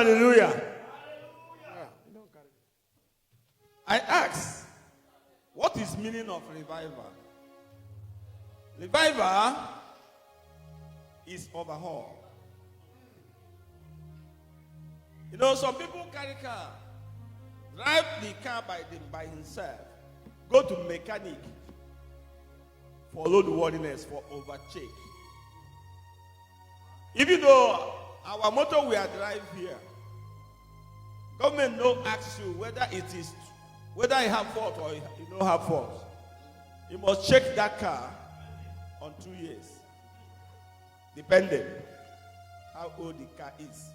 hallelujah. I ask, what is meaning of revival? Revival is overhaul. You know, some people carry car, drive the car by himself, go to mechanic for roadworthiness, for overcheck. Even though our motor we are drive here, government no ask you whether you have fault or you don't have fault. You must check that car on 2 years, depending how old the car is.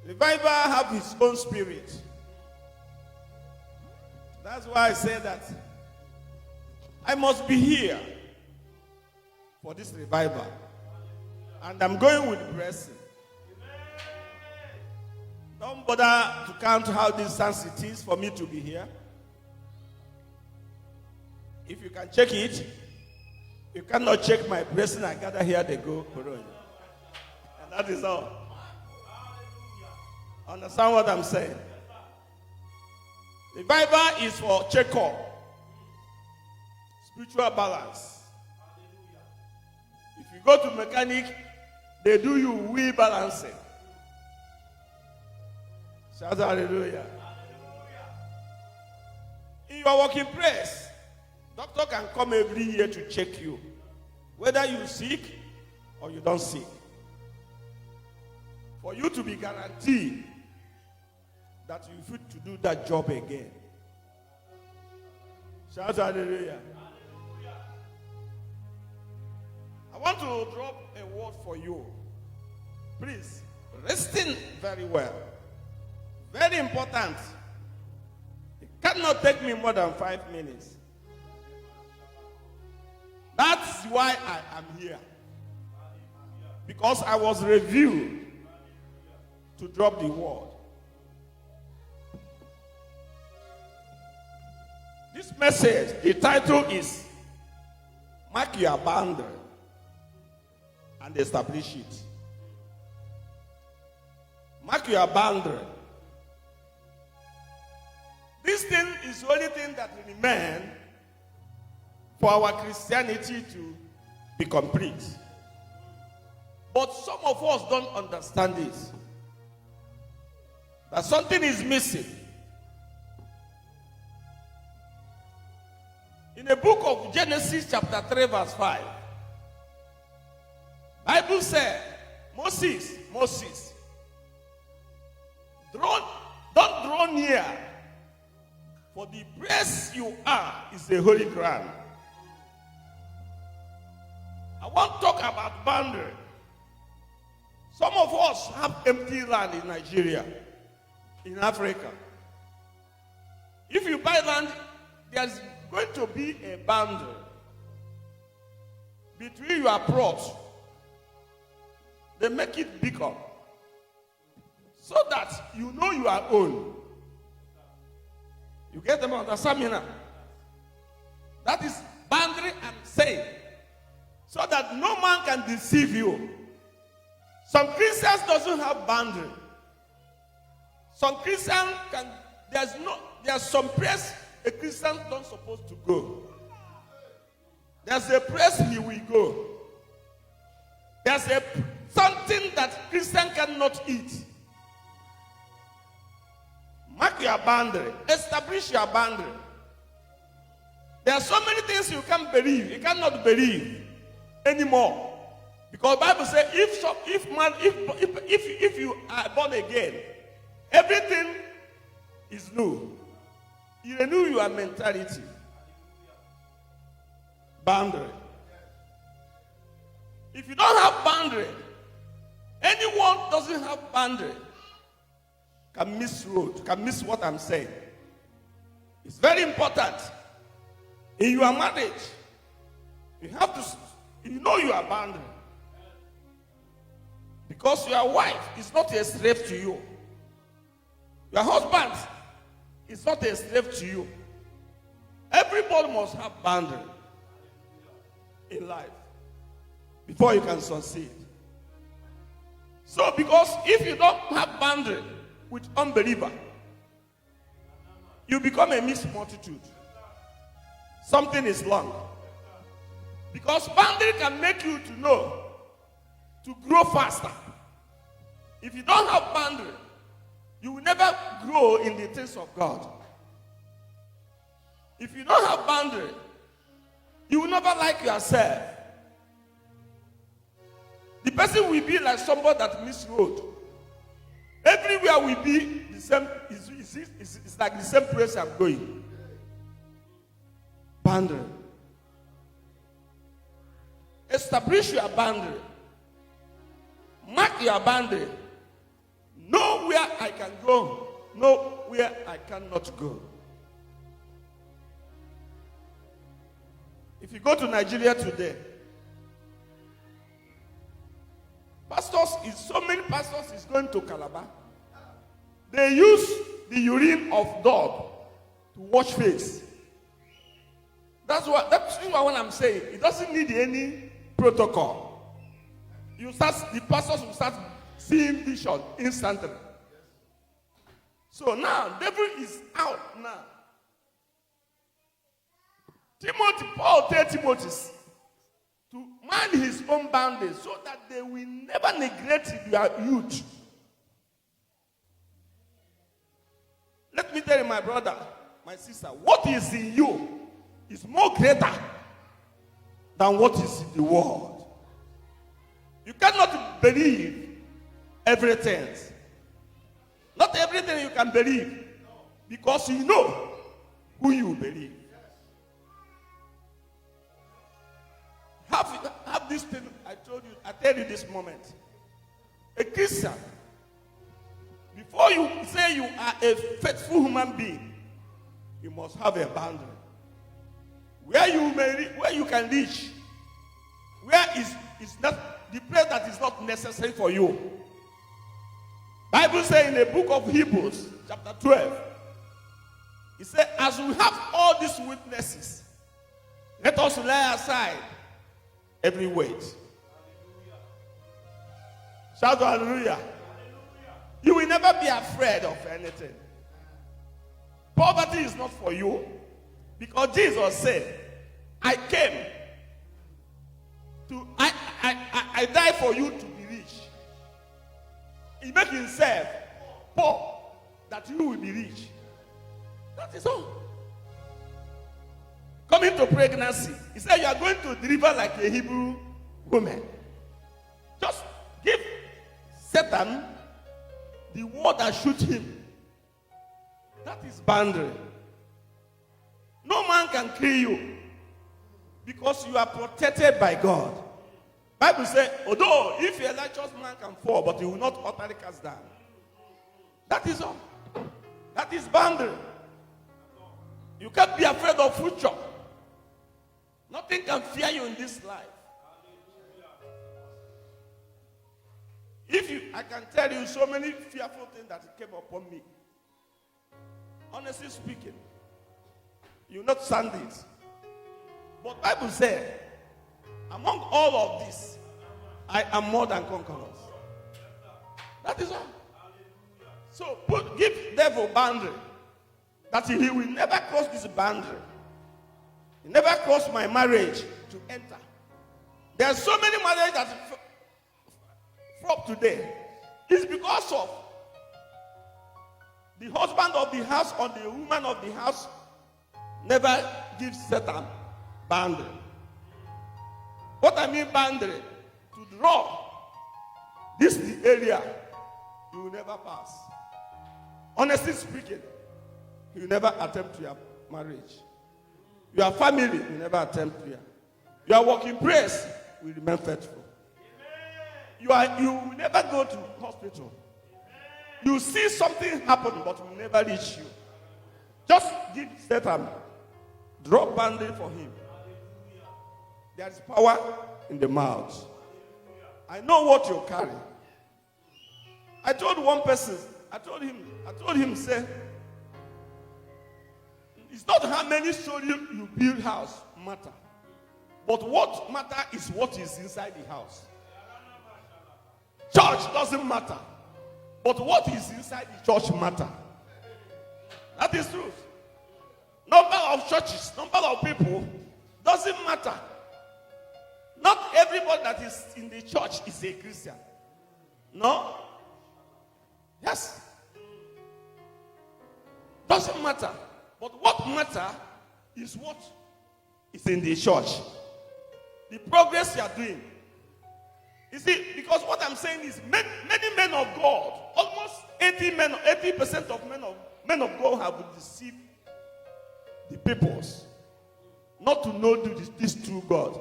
Revival have its own spirit. That's why I say that I must be here for this revival. And I'm going with blessing. Don't bother to count how distance it is for me to be here. If you can check it, you cannot check my blessing. I gather here, they go. And that is all. Understand what I'm saying? Revival is for check-up, spiritual balance. If you go to mechanic, they do you wheel balancing. Shout hallelujah. In your working place, doctor can come every year to check you, whether you sick or you don't sick, for you to be guaranteed that you fit to do that job again. Shout hallelujah. I want to drop a word for you. Please, listen very well. Very important. It cannot take me more than 5 minutes. That's why I am here. Because I was reviewed to drop the word. This message, the title is Mark Your Boundary and Establish It. Mark your boundary. This thing is the only thing that remains for our Christianity to be complete. But some of us don't understand this. That something is missing. In the book of Genesis chapter 3 verse 5, Bible said, Moses, don't draw near, for the place you are is the holy ground. I want to talk about boundary. Some of us have empty land in Nigeria, in Africa. If you buy land, there's going to be a boundary between your plots. They make it bigger so that you know you are own. You get them on the seminar. That is boundary I'm saying. So that no man can deceive you. Some Christians doesn't have boundary. Some Christians can, there's some place a Christian don't supposed to go. There's a place he will go. There's something that Christian cannot eat. Mark your boundary. Establish your boundary. There are so many things you can't believe. You cannot believe anymore. Because the Bible says if you are born again, everything is new. You renew your mentality. Boundary. If you don't have boundary, anyone doesn't have boundary can miss road, can miss what I'm saying. It's very important. In your marriage, you have to, you know your boundary. Because your wife is not a slave to you. Your husband is not a slave to you. Everybody must have boundary in life before you can succeed. So because if you don't have boundary with unbeliever, you become a mixed multitude. Something is wrong. Because boundary can make you to know, to grow faster. If you don't have boundary, you will never grow in the things of God. If you don't have boundary, you will never like yourself. The person will be like somebody that misroad. Everywhere will be the same. It's like the same place I'm going. Boundary. Establish your boundary. Mark your boundary. Know where I can go. Know where I cannot go. If you go to Nigeria today, so many pastors is going to Calabar. They use the urine of dog to wash face. That's what I'm saying. It doesn't need any protocol. The pastors will start seeing vision instantly. So now, devil is out now. Paul tells Timothy to mind his own boundaries so that they will never neglect their youth. Let me tell you, my brother, my sister, what is in you is more greater than what is in the world. You cannot believe everything. Not everything you can believe, because you know who you believe. Have this thing I tell you this moment. A Christian, before you say you are a faithful human being, you must have a boundary. Where you can reach, where is not the place that is not necessary for you. Bible says in the book of Hebrews, chapter 12, it says, as we have all these witnesses, let us lay aside every weight. Shout hallelujah. You will never be afraid of anything. Poverty is not for you, because Jesus said, I came to, I died for you to be rich. He made himself poor that you will be rich. That is all. Coming to pregnancy, he said you are going to deliver like a Hebrew woman. Just give Satan the word that shoot him. That is boundary. No man can kill you because you are protected by God. Bible says, although if a righteous man can fall, but he will not utterly cast down. That is all. That is boundary. You can't be afraid of future. Nothing can fear you in this life. I can tell you so many fearful things that came upon me. Honestly speaking, you will not stand it. But Bible said, among all of this, I am more than conquerors. That is all. So give devil boundary. That he will never cross this boundary. He never crossed my marriage to enter. There are so many marriages that flop today. It's because of the husband of the house or the woman of the house never gives Satan boundary. What I mean boundary, to draw. This is the area you will never pass. Honestly speaking, you will never attempt your marriage. Your family will never attempt here. Your working place will remain faithful. You will never go to hospital. You see something happen, but will never reach you. Just give Satan, drop boundary for him. There is power in the mouth. I know what you carry. I told one person, I told him, say, it's not how many stories you build house matter. But what matter is what is inside the house. Church doesn't matter. But what is inside the church matter. That is truth. Number of churches, number of people doesn't matter. Not everybody that is in the church is a Christian. No? Yes. Doesn't matter. But what matters is what is in the church. The progress you are doing. You see, because what I'm saying is many men of God, almost 80% of men of God have deceived the peoples not to know this true God.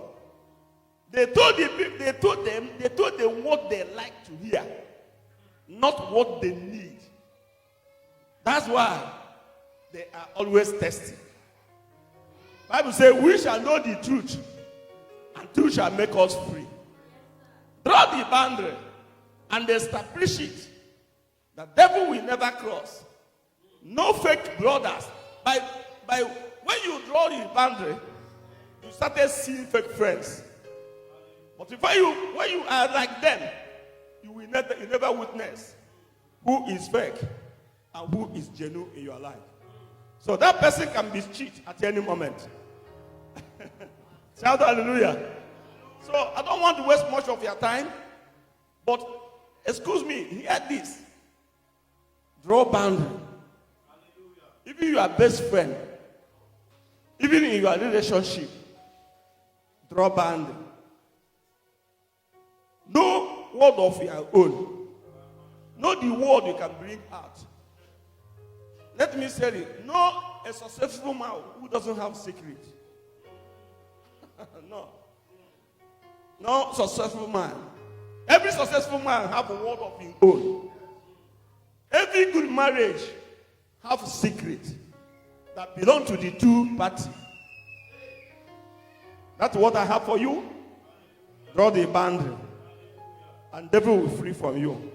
They told them what they like to hear, not what they need. That's why they are always testing. Bible says, we shall know the truth, and truth shall make us free. Draw the boundary and establish it. The devil will never cross. No fake brothers. By when you draw the boundary, you started seeing fake friends. But when you are like them, you never witness who is fake and who is genuine in your life. So that person can be cheated at any moment. Shout hallelujah. So I don't want to waste much of your time, but excuse me, hear this. Draw boundary. Even your best friend, even in your relationship, draw boundary. No word of your own. Know the word you can bring out. Let me say it. Know a successful man who doesn't have secret. No successful man. Every successful man have a word of his own. Every good marriage have a secret that belong to the two parties. That's what I have for you. Draw the boundary, and devil will free from you.